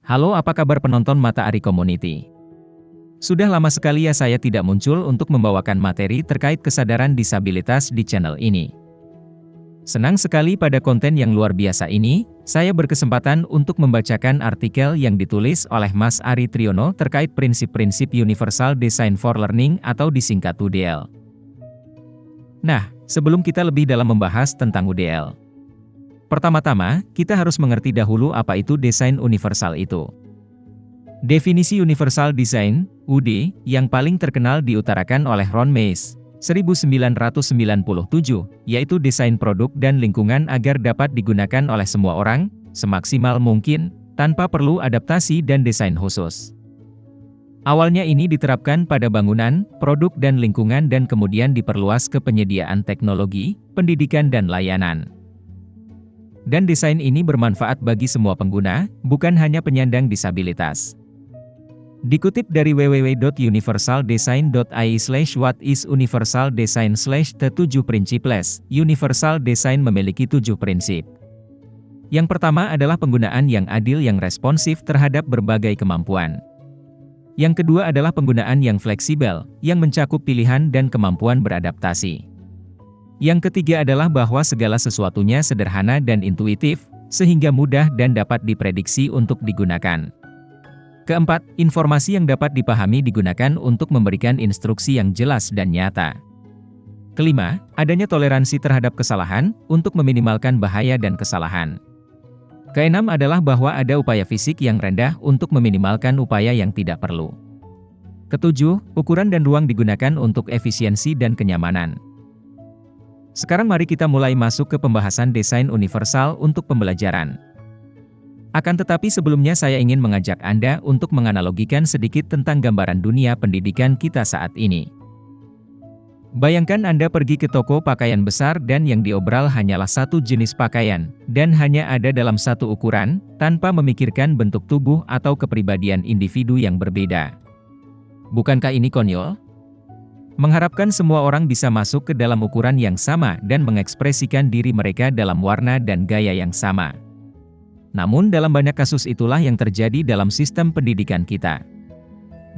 Halo, apa kabar penonton Mata Ari Community? Sudah lama sekali ya saya tidak muncul untuk membawakan materi terkait kesadaran disabilitas di channel ini. Senang sekali pada konten yang luar biasa ini, saya berkesempatan untuk membacakan artikel yang ditulis oleh Mas Ari Triyono terkait prinsip-prinsip Universal Design for Learning atau disingkat UDL. Nah, sebelum kita lebih dalam membahas tentang UDL, pertama-tama, kita harus mengerti dahulu apa itu desain universal itu. Definisi Universal Design, UD, yang paling terkenal diutarakan oleh Ron Mays, 1997, yaitu desain produk dan lingkungan agar dapat digunakan oleh semua orang, semaksimal mungkin, tanpa perlu adaptasi dan desain khusus. Awalnya ini diterapkan pada bangunan, produk dan lingkungan dan kemudian diperluas ke penyediaan teknologi, pendidikan dan layanan. Dan desain ini bermanfaat bagi semua pengguna, bukan hanya penyandang disabilitas. Dikutip dari www.universaldesign.ai/what is universal design /the 7 principles, Universal Design memiliki 7 prinsip. Yang pertama adalah penggunaan yang adil yang responsif terhadap berbagai kemampuan. Yang kedua adalah penggunaan yang fleksibel, yang mencakup pilihan dan kemampuan beradaptasi. Yang ketiga adalah bahwa segala sesuatunya sederhana dan intuitif, sehingga mudah dan dapat diprediksi untuk digunakan. Keempat, informasi yang dapat dipahami digunakan untuk memberikan instruksi yang jelas dan nyata. Kelima, adanya toleransi terhadap kesalahan, untuk meminimalkan bahaya dan kesalahan. Keenam adalah bahwa ada upaya fisik yang rendah untuk meminimalkan upaya yang tidak perlu. Ketujuh, ukuran dan ruang digunakan untuk efisiensi dan kenyamanan. Sekarang mari kita mulai masuk ke pembahasan desain universal untuk pembelajaran. Akan tetapi sebelumnya saya ingin mengajak Anda untuk menganalogikan sedikit tentang gambaran dunia pendidikan kita saat ini. Bayangkan Anda pergi ke toko pakaian besar dan yang diobral hanyalah satu jenis pakaian, dan hanya ada dalam satu ukuran, tanpa memikirkan bentuk tubuh atau kepribadian individu yang berbeda. Bukankah ini konyol? Mengharapkan semua orang bisa masuk ke dalam ukuran yang sama dan mengekspresikan diri mereka dalam warna dan gaya yang sama. Namun dalam banyak kasus itulah yang terjadi dalam sistem pendidikan kita.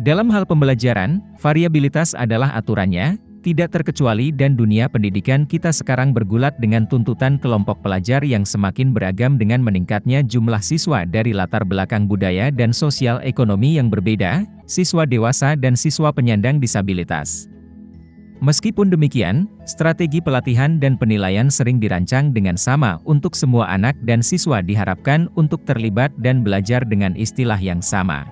Dalam hal pembelajaran, variabilitas adalah aturannya, tidak terkecuali dan dunia pendidikan kita sekarang bergulat dengan tuntutan kelompok pelajar yang semakin beragam dengan meningkatnya jumlah siswa dari latar belakang budaya dan sosial ekonomi yang berbeda, siswa dewasa dan siswa penyandang disabilitas. Meskipun demikian, strategi pelatihan dan penilaian sering dirancang dengan sama untuk semua anak dan siswa diharapkan untuk terlibat dan belajar dengan istilah yang sama.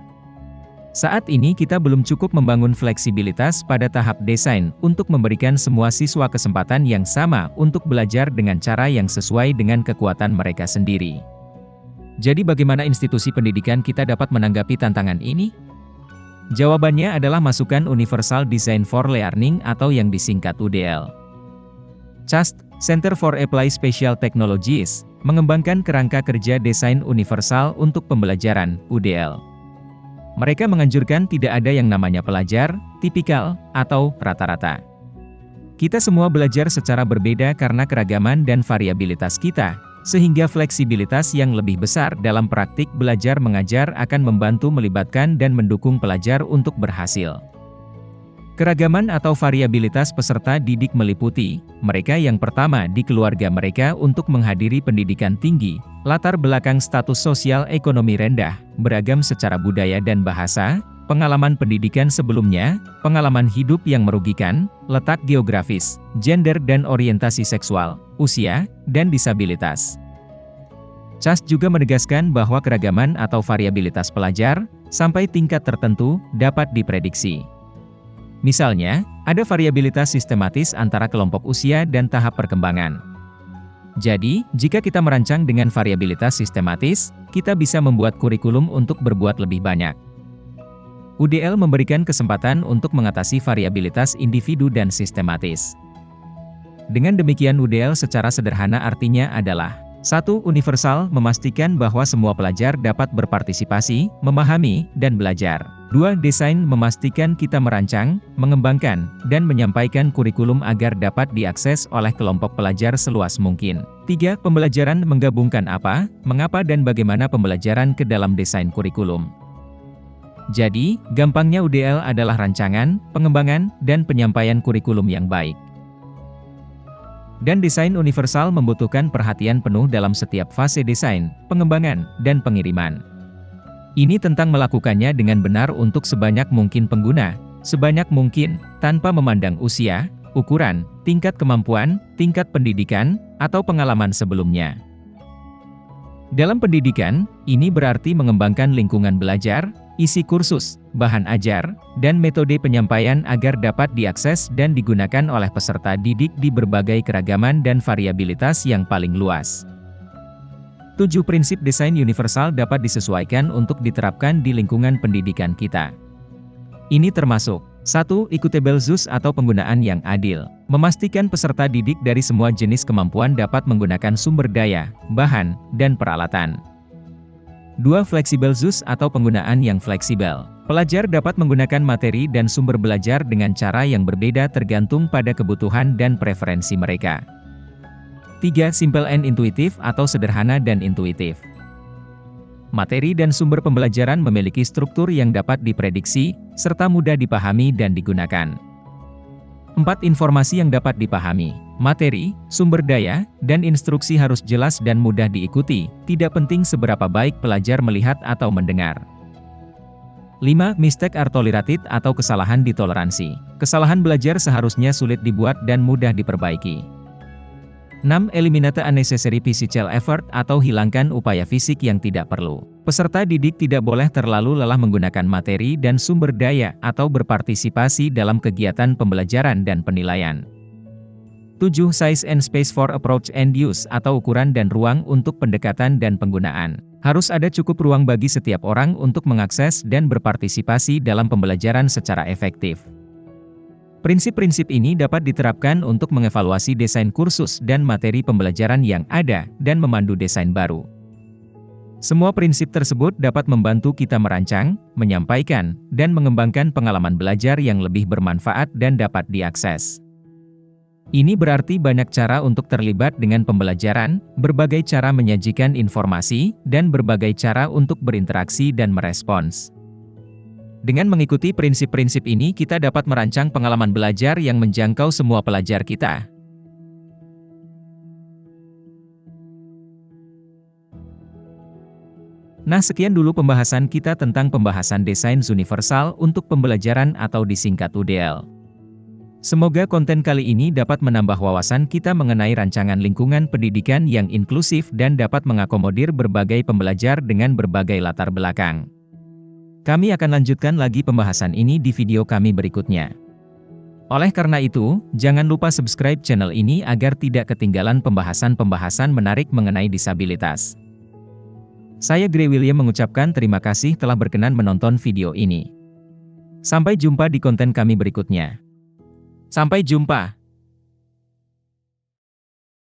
Saat ini kita belum cukup membangun fleksibilitas pada tahap desain untuk memberikan semua siswa kesempatan yang sama untuk belajar dengan cara yang sesuai dengan kekuatan mereka sendiri. Jadi bagaimana institusi pendidikan kita dapat menanggapi tantangan ini? Jawabannya adalah masukan Universal Design for Learning atau yang disingkat UDL. CAST, Center for Applied Special Technologies, mengembangkan kerangka kerja desain universal untuk pembelajaran, UDL. Mereka menganjurkan tidak ada yang namanya pelajar, tipikal, atau rata-rata. Kita semua belajar secara berbeda karena keragaman dan variabilitas kita, sehingga fleksibilitas yang lebih besar dalam praktik belajar mengajar akan membantu melibatkan dan mendukung pelajar untuk berhasil. Keragaman atau variabilitas peserta didik meliputi, mereka yang pertama di keluarga mereka untuk menghadiri pendidikan tinggi, latar belakang status sosial ekonomi rendah, beragam secara budaya dan bahasa, pengalaman pendidikan sebelumnya, pengalaman hidup yang merugikan, letak geografis, gender dan orientasi seksual, usia, dan disabilitas. CAST juga menegaskan bahwa keragaman atau variabilitas pelajar, sampai tingkat tertentu, dapat diprediksi. Misalnya, ada variabilitas sistematis antara kelompok usia dan tahap perkembangan. Jadi, jika kita merancang dengan variabilitas sistematis, kita bisa membuat kurikulum untuk berbuat lebih banyak. UDL memberikan kesempatan untuk mengatasi variabilitas individu dan sistematis. Dengan demikian UDL secara sederhana artinya adalah, 1. Universal memastikan bahwa semua pelajar dapat berpartisipasi, memahami, dan belajar. 2. Desain memastikan kita merancang, mengembangkan, dan menyampaikan kurikulum agar dapat diakses oleh kelompok pelajar seluas mungkin. 3. Pembelajaran menggabungkan apa, mengapa dan bagaimana pembelajaran ke dalam desain kurikulum. Jadi, gampangnya UDL adalah rancangan, pengembangan, dan penyampaian kurikulum yang baik. Dan desain universal membutuhkan perhatian penuh dalam setiap fase desain, pengembangan, dan pengiriman. Ini tentang melakukannya dengan benar untuk sebanyak mungkin pengguna, sebanyak mungkin, tanpa memandang usia, ukuran, tingkat kemampuan, tingkat pendidikan, atau pengalaman sebelumnya. Dalam pendidikan, ini berarti mengembangkan lingkungan belajar, isi kursus, bahan ajar, dan metode penyampaian agar dapat diakses dan digunakan oleh peserta didik di berbagai keragaman dan variabilitas yang paling luas. 7. Prinsip desain universal dapat disesuaikan untuk diterapkan di lingkungan pendidikan kita. Ini termasuk 1. Equitable use atau penggunaan yang adil. Memastikan peserta didik dari semua jenis kemampuan dapat menggunakan sumber daya, bahan, dan peralatan. 2. Flexible use atau penggunaan yang fleksibel. Pelajar dapat menggunakan materi dan sumber belajar dengan cara yang berbeda tergantung pada kebutuhan dan preferensi mereka. 3. Simple and intuitive atau sederhana dan intuitif. Materi dan sumber pembelajaran memiliki struktur yang dapat diprediksi, serta mudah dipahami dan digunakan. 4. Informasi yang dapat dipahami. Materi, sumber daya, dan instruksi harus jelas dan mudah diikuti, tidak penting seberapa baik pelajar melihat atau mendengar. 5. Mistake are tolerated atau kesalahan ditoleransi. Kesalahan belajar seharusnya sulit dibuat dan mudah diperbaiki. 6. Eliminate unnecessary physical effort atau hilangkan upaya fisik yang tidak perlu. Peserta didik tidak boleh terlalu lelah menggunakan materi dan sumber daya atau berpartisipasi dalam kegiatan pembelajaran dan penilaian. 7. Size and space for approach and use atau ukuran dan ruang untuk pendekatan dan penggunaan. Harus ada cukup ruang bagi setiap orang untuk mengakses dan berpartisipasi dalam pembelajaran secara efektif. Prinsip-prinsip ini dapat diterapkan untuk mengevaluasi desain kursus dan materi pembelajaran yang ada dan memandu desain baru. Semua prinsip tersebut dapat membantu kita merancang, menyampaikan, dan mengembangkan pengalaman belajar yang lebih bermanfaat dan dapat diakses. Ini berarti banyak cara untuk terlibat dengan pembelajaran, berbagai cara menyajikan informasi, dan berbagai cara untuk berinteraksi dan merespons. Dengan mengikuti prinsip-prinsip ini kita dapat merancang pengalaman belajar yang menjangkau semua pelajar kita. Nah, sekian dulu pembahasan kita tentang pembahasan desain universal untuk pembelajaran atau disingkat UDL. Semoga konten kali ini dapat menambah wawasan kita mengenai rancangan lingkungan pendidikan yang inklusif dan dapat mengakomodir berbagai pembelajar dengan berbagai latar belakang. Kami akan lanjutkan lagi pembahasan ini di video kami berikutnya. Oleh karena itu, jangan lupa subscribe channel ini agar tidak ketinggalan pembahasan-pembahasan menarik mengenai disabilitas. Saya Gray William mengucapkan terima kasih telah berkenan menonton video ini. Sampai jumpa di konten kami berikutnya. Sampai jumpa.